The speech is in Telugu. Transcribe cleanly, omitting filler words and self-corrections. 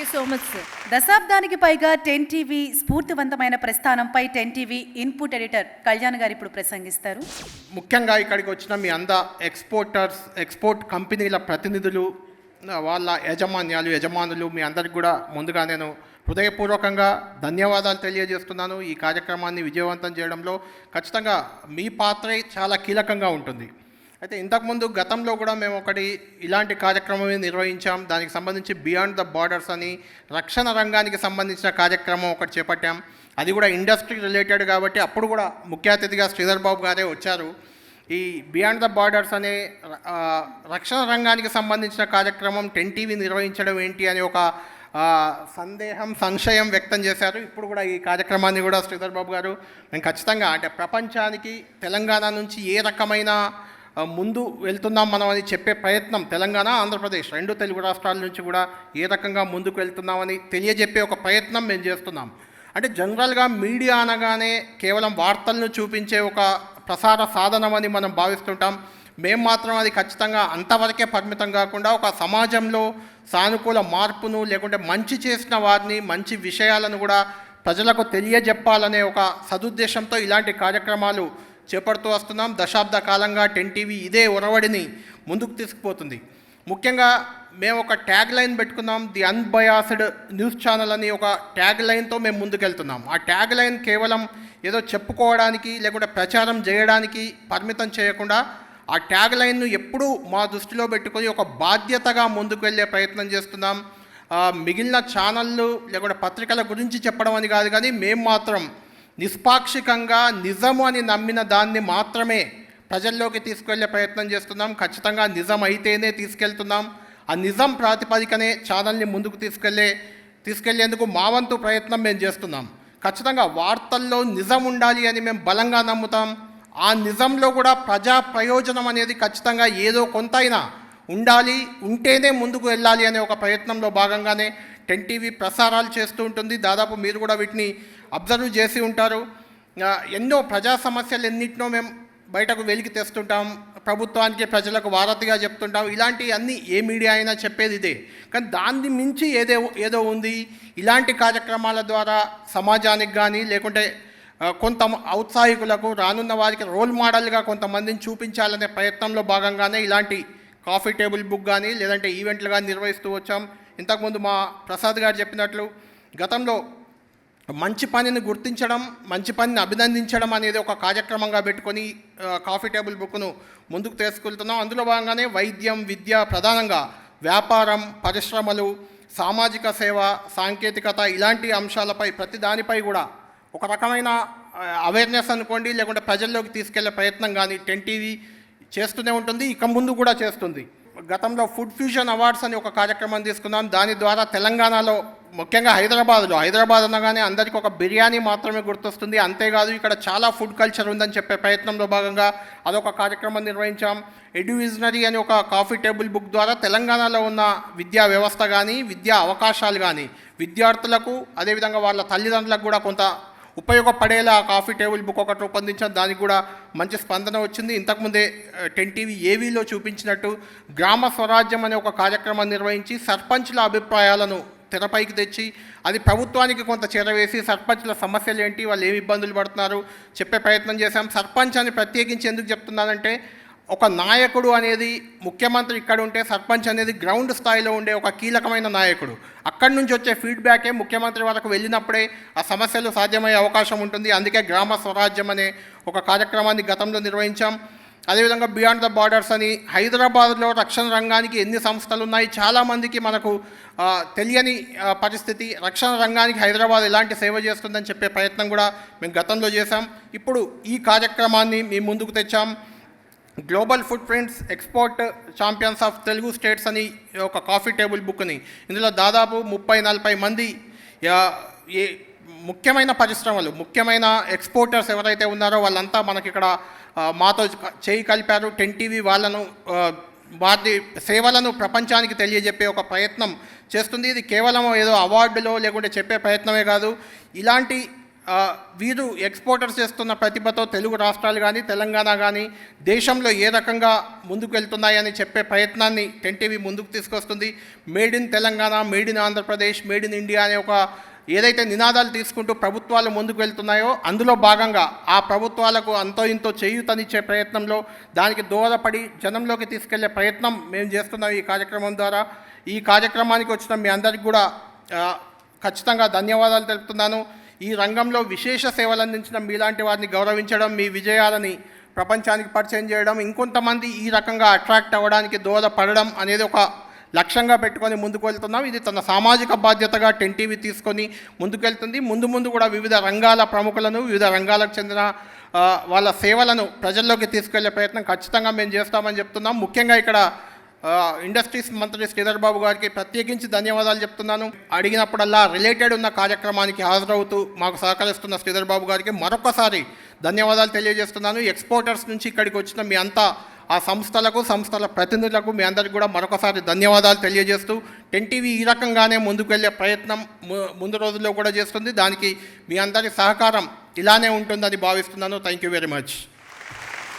You so much sir. దశాబ్దానికి పైగా 10 టీవీ స్ఫూర్తివంతమైన ప్రస్థానంపై 10 టీవీ ఇన్పుట్ ఎడిటర్ కళ్యాణ్ గారు ఇప్పుడు ప్రసంగిస్తారు. ముఖ్యంగా ఇక్కడికి వచ్చిన మీ ఎక్స్పోర్ట్ కంపెనీల ప్రతినిధులు, వాళ్ళ యజమానులు మీ అందరికి కూడా ముందుగా నేను హృదయపూర్వకంగా ధన్యవాదాలు తెలియజేస్తున్నాను. ఈ కార్యక్రమాన్ని విజయవంతం చేయడంలో ఖచ్చితంగా మీ పాత్రే చాలా కీలకంగా ఉంటుంది. అయితే ఇంతకుముందు గతంలో కూడా మేము ఇలాంటి కార్యక్రమం నిర్వహించాం. దానికి సంబంధించి బియాండ్ ద బార్డర్స్ అని రక్షణ రంగానికి సంబంధించిన కార్యక్రమం ఒకటి చేపట్టాం. అది కూడా ఇండస్ట్రీ రిలేటెడ్ కాబట్టి అప్పుడు కూడా ముఖ్య అతిథిగా శ్రీధర్ బాబు గారే వచ్చారు. ఈ బియాండ్ ద బార్డర్స్ అనే రక్షణ రంగానికి సంబంధించిన కార్యక్రమం 10 టీవీ నిర్వహించడం ఏంటి అని ఒక సంశయం వ్యక్తం చేశారు. ఇప్పుడు కూడా ఈ కార్యక్రమాన్ని కూడా శ్రీధర్ బాబు గారు మేము ఖచ్చితంగా అంటే ప్రపంచానికి తెలంగాణ నుంచి ఏ రకమైన ముందు వెళ్తున్నాం మనం అని చెప్పే ప్రయత్నం, తెలంగాణ ఆంధ్రప్రదేశ్ 2 తెలుగు రాష్ట్రాల నుంచి కూడా ఏ రకంగా ముందుకు వెళ్తున్నామని తెలియజెప్పే ఒక ప్రయత్నం మేము చేస్తున్నాం. అంటే జనరల్గా మీడియా అనగానే కేవలం వార్తలను చూపించే ఒక ప్రసార సాధనమని మనం భావిస్తుంటాం. మేము మాత్రం అది ఖచ్చితంగా అంతవరకే పరిమితం కాకుండా ఒక సమాజంలో సానుకూల మార్పును లేకుంటే మంచి చేసిన వారిని, మంచి విషయాలను కూడా ప్రజలకు తెలియజెప్పాలనే ఒక సదుద్దేశంతో ఇలాంటి కార్యక్రమాలు చేపడుతూ వస్తున్నాం. దశాబ్ద కాలంగా 10 టీవీ ఇదే ఒరవడిని ముందుకు తీసుకుపోతుంది. ముఖ్యంగా మేము ఒక ట్యాగ్ లైన్ పెట్టుకున్నాం, ది అన్బయాస్డ్ న్యూస్ ఛానల్ అని ఒక ట్యాగ్ లైన్తో మేము ముందుకెళ్తున్నాం. ఆ ట్యాగ్ లైన్ కేవలం ఏదో చెప్పుకోవడానికి లేకుంటే ప్రచారం చేయడానికి పరిమితం చేయకుండా ఆ ట్యాగ్ లైన్ను ఎప్పుడూ మా దృష్టిలో పెట్టుకొని ఒక బాధ్యతగా ముందుకు వెళ్ళే ప్రయత్నం చేస్తున్నాం. మిగిలిన ఛానళ్ళు లేకుంటే పత్రికల గురించి చెప్పడం అని కాదు, కానీ మేము మాత్రం నిష్పాక్షికంగా నిజము అని నమ్మిన దాన్ని మాత్రమే ప్రజల్లోకి తీసుకెళ్లే ప్రయత్నం చేస్తున్నాం. ఖచ్చితంగా నిజం అయితేనే తీసుకెళ్తున్నాం. ఆ నిజం ప్రాతిపదికనే ఛానల్ని ముందుకు తీసుకెళ్లేందుకు మా వంతు ప్రయత్నం మేము చేస్తున్నాం. ఖచ్చితంగా వార్తల్లో నిజం ఉండాలి అని మేము బలంగా నమ్ముతాం. ఆ నిజంలో కూడా ప్రజా ప్రయోజనం అనేది ఖచ్చితంగా ఏదో కొంత అయినా ఉండాలి, ఉంటేనే ముందుకు వెళ్ళాలి అనే ఒక ప్రయత్నంలో భాగంగానే 10 టీవీ ప్రసారాలు చేస్తూ ఉంటుంది. దాదాపు మీరు కూడా వీటిని అబ్జర్వ్ చేసి ఉంటారు. ఎన్నో ప్రజా సమస్యలు ఎన్నింటినో మేము బయటకు వెలికి తెస్తుంటాం, ప్రభుత్వానికి ప్రజలకు వారధిగా చెప్తుంటాం. ఇలాంటి అన్నీ ఏ మీడియా అయినా చెప్పేది ఇదే. కానీ దాన్ని మించి ఏదో ఉంది. ఇలాంటి కార్యక్రమాల ద్వారా సమాజానికి కానీ లేకుంటే కొంత ఔత్సాహికులకు, రానున్న వారికి రోల్ మోడల్గా కొంతమందిని చూపించాలనే ప్రయత్నంలో భాగంగానే ఇలాంటి కాఫీ టేబుల్ బుక్ కానీ లేదంటే ఈవెంట్లు కానీ నిర్వహిస్తూ వచ్చాం. ఇంతకుముందు మా ప్రసాద్ గారు చెప్పినట్లు గతంలో మంచి పనిని గుర్తించడం, మంచి పనిని అభినందించడం అనేది ఒక కార్యక్రమంగా పెట్టుకొని కాఫీ టేబుల్ బుక్ను ముందుకు తీసుకెళ్తున్నాం. అందులో భాగంగానే వైద్యం, విద్య, ప్రధానంగా వ్యాపారం, పరిశ్రమలు, సామాజిక సేవ, సాంకేతికత ఇలాంటి అంశాలపై ప్రతి దానిపై కూడా ఒక రకమైన అవేర్నెస్ అనుకోండి లేకుంటే ప్రజల్లోకి తీసుకెళ్లే ప్రయత్నం కానీ 10 టీవీ చేస్తూనే ఉంటుంది, ఇక ముందు కూడా చేస్తుంది. గతంలో ఫుడ్ ఫ్యూజన్ అవార్డ్స్ అని ఒక కార్యక్రమం తీసుకున్నాం. దాని ద్వారా తెలంగాణలో ముఖ్యంగా హైదరాబాద్ అనగానే అందరికీ ఒక బిర్యానీ మాత్రమే గుర్తొస్తుంది. అంతేకాదు ఇక్కడ చాలా ఫుడ్ కల్చర్ ఉందని చెప్పే ప్రయత్నంలో భాగంగా అదొక కార్యక్రమం నిర్వహించాం. ఎడ్యువిజనరీ అని ఒక కాఫీ టేబుల్ బుక్ ద్వారా తెలంగాణలో ఉన్న విద్యా వ్యవస్థ కానీ, విద్యా అవకాశాలు కానీ విద్యార్థులకు అదేవిధంగా వాళ్ళ తల్లిదండ్రులకు కూడా కొంత ఉపయోగపడేలా కాఫీ టేబుల్ బుక్ ఒకటి రూపొందించాం. దానికి కూడా మంచి స్పందన వచ్చింది. ఇంతకుముందే 10 టీవీ ఏవీలో చూపించినట్టు గ్రామ స్వరాజ్యం అనే ఒక కార్యక్రమం నిర్వహించి సర్పంచ్ల అభిప్రాయాలను తెరపైకి తెచ్చి అది ప్రభుత్వానికి కొంత చేరవేసి సర్పంచ్ల సమస్యలు ఏంటి, వాళ్ళు ఏమి ఇబ్బందులు పడుతున్నారు చెప్పే ప్రయత్నం చేశాం. సర్పంచ్ అని ప్రత్యేకించి ఎందుకు చెప్తున్నానంటే ఒక నాయకుడు అనేది ముఖ్యమంత్రి ఇక్కడ ఉంటే సర్పంచ్ అనేది గ్రౌండ్ స్థాయిలో ఉండే ఒక కీలకమైన నాయకుడు. అక్కడి నుంచి వచ్చే ఫీడ్బ్యాకే ముఖ్యమంత్రి వరకు వెళ్ళినప్పుడే ఆ సమస్యలు సాధ్యమయ్యే అవకాశం ఉంటుంది. అందుకే గ్రామ స్వరాజ్యం అనే ఒక కార్యక్రమాన్ని గతంలో నిర్వహించాం. అదేవిధంగా బియాండ్ ద బార్డర్స్ అని హైదరాబాద్లో రక్షణ రంగానికి ఎన్ని సంస్థలు ఉన్నాయి, చాలామందికి మనకు తెలియని పరిస్థితి. రక్షణ రంగానికి హైదరాబాద్ ఎలాంటి సేవ చేస్తుందని చెప్పే ప్రయత్నం కూడా మేము గతంలో చేశాం. ఇప్పుడు ఈ కార్యక్రమాన్ని మీ ముందుకు తెచ్చాం. Global food prints export champions of Telugu states అని ఒక కాఫీ టేబుల్ బుక్ని, ఇందులో దాదాపు 30-40 మంది ముఖ్యమైన పరిశ్రమలు, ముఖ్యమైన ఎక్స్పోర్టర్స్ ఎవరైతే ఉన్నారో వాళ్ళంతా మనకి ఇక్కడ మాతో చేయి కలిపారు. 10 టీవీ వారి సేవలను ప్రపంచానికి తెలియజెప్పే ఒక ప్రయత్నం చేస్తుంది. ఇది కేవలం ఏదో అవార్డులో లేకుంటే చెప్పే ప్రయత్నమే కాదు, ఇలాంటి వీరు ఎక్స్పోర్టర్స్ చేస్తున్న ప్రతిభతో తెలుగు రాష్ట్రాలు కానీ తెలంగాణ కానీ దేశంలో ఏ రకంగా ముందుకు వెళ్తున్నాయని చెప్పే ప్రయత్నాన్ని టెన్ టీవీ ముందుకు తీసుకొస్తుంది. Made in Telangana, made in Andhra Pradesh, made in India అనే ఒక ఏదైతే నినాదాలు తీసుకుంటూ ప్రభుత్వాలు ముందుకు వెళ్తున్నాయో అందులో భాగంగా ఆ ప్రభుత్వాలకు అంతో ఇంతో చేయూతనిచ్చే ప్రయత్నంలో దానికి దోహదపడి జనంలోకి తీసుకెళ్లే ప్రయత్నం మేము చేస్తున్నాం ఈ కార్యక్రమం ద్వారా. ఈ కార్యక్రమానికి వచ్చిన మీ అందరికీ కూడా ఖచ్చితంగా ధన్యవాదాలు తెలుపుతున్నాను. ఈ రంగంలో విశేష సేవలు అందించిన మీలాంటి వారిని గౌరవించడం, మీ విజయాలని ప్రపంచానికి పరిచయం చేయడం, ఇంకొంతమంది ఈ రకంగా అట్రాక్ట్ అవ్వడానికి దోహదపడడం అనేది ఒక లక్ష్యంగా పెట్టుకొని ముందుకు వెళ్తున్నాం. ఇది తన సామాజిక బాధ్యతగా టెన్ టీవీ తీసుకొని ముందుకెళ్తుంది. ముందు కూడా వివిధ రంగాల ప్రముఖులను, వివిధ రంగాలకు చెందిన వాళ్ళ సేవలను ప్రజల్లోకి తీసుకెళ్లే ప్రయత్నం ఖచ్చితంగా మేము చేస్తామని చెప్తున్నాం. ముఖ్యంగా ఇక్కడ ఇండస్ట్రీస్ మంత్రి శ్రీధర్ బాబు గారికి ప్రత్యేకించి ధన్యవాదాలు చెప్తున్నాను. అడిగినప్పుడల్లా రిలేటెడ్ ఉన్న కార్యక్రమానికి హాజరవుతూ మాకు సహకరిస్తున్న శ్రీధర్ బాబు గారికి మరొకసారి ధన్యవాదాలు తెలియజేస్తున్నాను. ఎక్స్పోర్టర్స్ నుంచి ఇక్కడికి వచ్చిన మీ అంతా ఆ సంస్థల ప్రతినిధులకు మీ అందరికీ కూడా మరొకసారి ధన్యవాదాలు తెలియజేస్తూ టెన్ టీవీ ఈ రకంగానే ముందుకు వెళ్ళే ప్రయత్నం ముందు రోజుల్లో కూడా చేస్తుంది. దానికి మీ అందరి సహకారం ఇలానే ఉంటుందని భావిస్తున్నాను. Thank you very much.